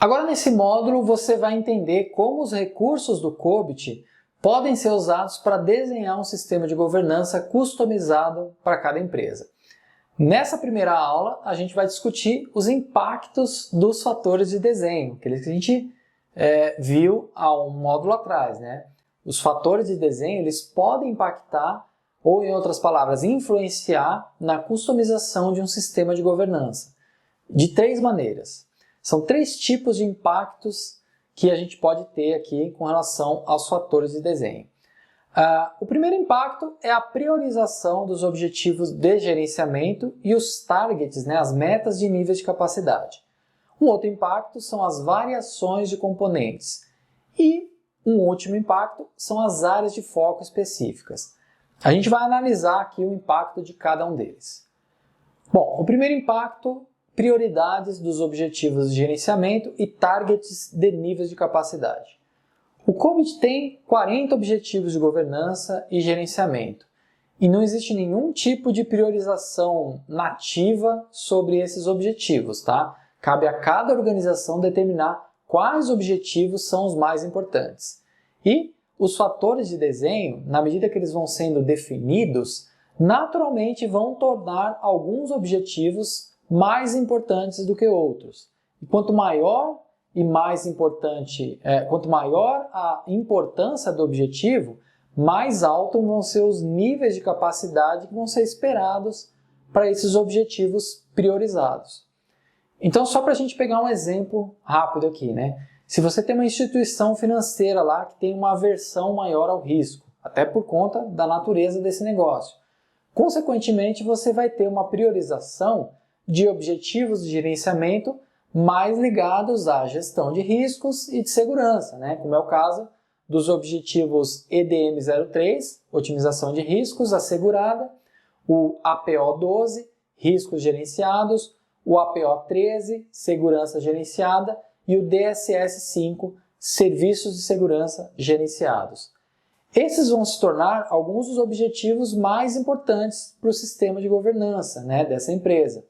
Agora, nesse módulo, você vai entender como os recursos do COBIT podem ser usados para desenhar um sistema de governança customizado para cada empresa. Nessa primeira aula, a gente vai discutir os impactos dos fatores de desenho, aqueles que a gente viu há um módulo atrás, né? Os fatores de desenho, eles podem impactar, ou em outras palavras, influenciar na customização de um sistema de governança, de três maneiras. São três tipos de impactos que a gente pode ter aqui com relação aos fatores de desenho. O primeiro impacto é a priorização dos objetivos de gerenciamento e os targets, né, as metas de níveis de capacidade. Um outro impacto são as variações de componentes. E um último impacto são as áreas de foco específicas. A gente vai analisar aqui o impacto de cada um deles. Bom, o primeiro impacto, prioridades dos objetivos de gerenciamento e targets de níveis de capacidade. O COBIT tem 40 objetivos de governança e gerenciamento, e não existe nenhum tipo de priorização nativa sobre esses objetivos, tá? Cabe a cada organização determinar quais objetivos são os mais importantes. E os fatores de desenho, na medida que eles vão sendo definidos, naturalmente vão tornar alguns objetivos mais importantes do que outros. E quanto maior a importância do objetivo, mais altos vão ser os níveis de capacidade que vão ser esperados para esses objetivos priorizados. Então, só para a gente pegar um exemplo rápido aqui, né? Se você tem uma instituição financeira lá que tem uma aversão maior ao risco, até por conta da natureza desse negócio, consequentemente você vai ter uma priorização de objetivos de gerenciamento mais ligados à gestão de riscos e de segurança, né? Como é o caso dos objetivos EDM03, otimização de riscos assegurada, o APO12, riscos gerenciados, o APO13, segurança gerenciada, e o DSS5, serviços de segurança gerenciados. Esses vão se tornar alguns dos objetivos mais importantes para o sistema de governança, né, dessa empresa.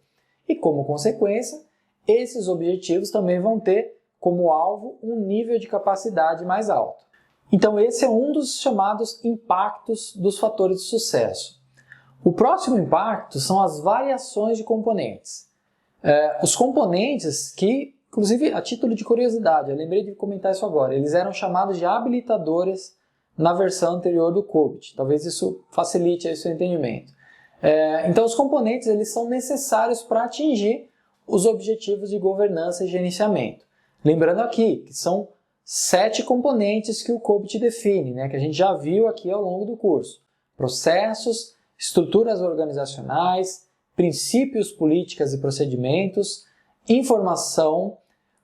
E como consequência, esses objetivos também vão ter como alvo um nível de capacidade mais alto. Então esse é um dos chamados impactos dos fatores de sucesso. O próximo impacto são as variações de componentes. Os componentes que, inclusive a título de curiosidade, eu lembrei de comentar isso agora, eles eram chamados de habilitadores na versão anterior do COBIT. Talvez isso facilite aí o seu entendimento. Então os componentes eles são necessários para atingir os objetivos de governança e gerenciamento. Lembrando aqui que são 7 componentes que o COBIT define, né, que a gente já viu aqui ao longo do curso. Processos, estruturas organizacionais, princípios, políticas e procedimentos, informação,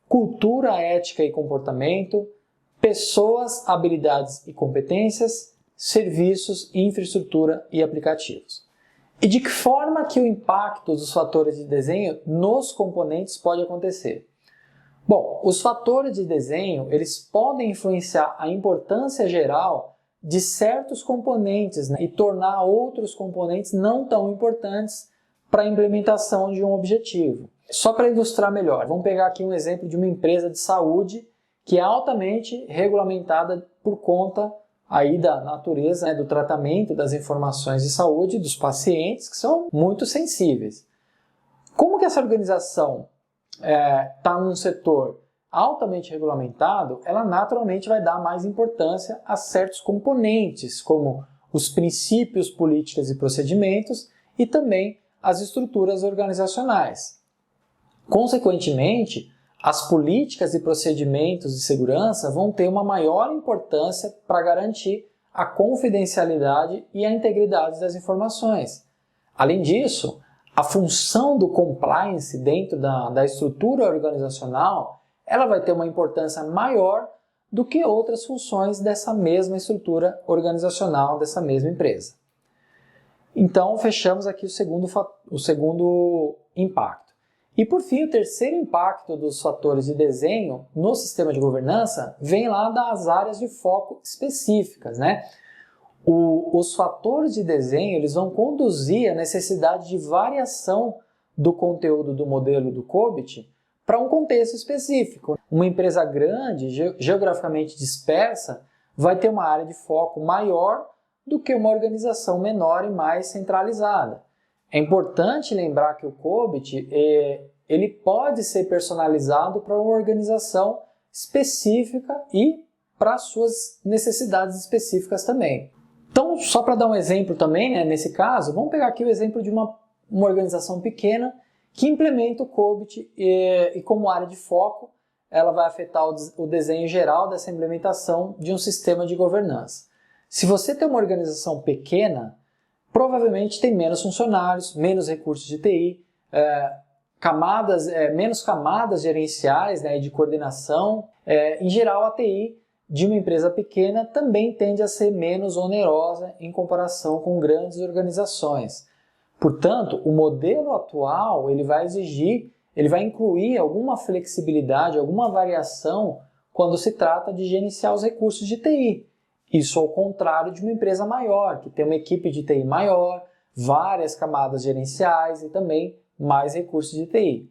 cultura, ética e comportamento, pessoas, habilidades e competências, serviços, infraestrutura e aplicativos. E de que forma que o impacto dos fatores de desenho nos componentes pode acontecer? Bom, os fatores de desenho eles podem influenciar a importância geral de certos componentes, né, e tornar outros componentes não tão importantes para a implementação de um objetivo. Só para ilustrar melhor, vamos pegar aqui um exemplo de uma empresa de saúde que é altamente regulamentada por conta aí da natureza, né, do tratamento das informações de saúde dos pacientes, que são muito sensíveis. Como que essa organização está num setor altamente regulamentado, ela naturalmente vai dar mais importância a certos componentes, como os princípios, políticas e procedimentos e também as estruturas organizacionais. Consequentemente, as políticas e procedimentos de segurança vão ter uma maior importância para garantir a confidencialidade e a integridade das informações. Além disso, a função do compliance dentro da estrutura organizacional, ela vai ter uma importância maior do que outras funções dessa mesma estrutura organizacional, dessa mesma empresa. Então, fechamos aqui o segundo impacto. E por fim, o terceiro impacto dos fatores de desenho no sistema de governança vem lá das áreas de foco específicas, né? Os fatores de desenho eles vão conduzir a necessidade de variação do conteúdo do modelo do COBIT para um contexto específico. Uma empresa grande, geograficamente dispersa, vai ter uma área de foco maior do que uma organização menor e mais centralizada. É importante lembrar que o COBIT ele pode ser personalizado para uma organização específica e para suas necessidades específicas também. Então, só para dar um exemplo também, né, nesse caso, vamos pegar aqui o exemplo de uma organização pequena que implementa o COBIT e como área de foco, ela vai afetar o desenho geral dessa implementação de um sistema de governança. Se você tem uma organização pequena, provavelmente tem menos funcionários, menos recursos de TI, menos camadas gerenciais, né, de coordenação. Em geral, a TI de uma empresa pequena também tende a ser menos onerosa em comparação com grandes organizações. Portanto, o modelo atual ele vai incluir alguma flexibilidade, alguma variação quando se trata de gerenciar os recursos de TI. Isso ao contrário de uma empresa maior, que tem uma equipe de TI maior, várias camadas gerenciais e também mais recursos de TI.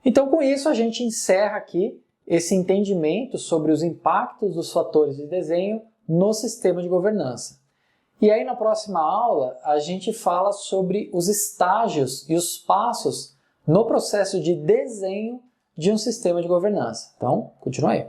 Então, com isso, a gente encerra aqui esse entendimento sobre os impactos dos fatores de desenho no sistema de governança. E aí, na próxima aula, a gente fala sobre os estágios e os passos no processo de desenho de um sistema de governança. Então, continua aí.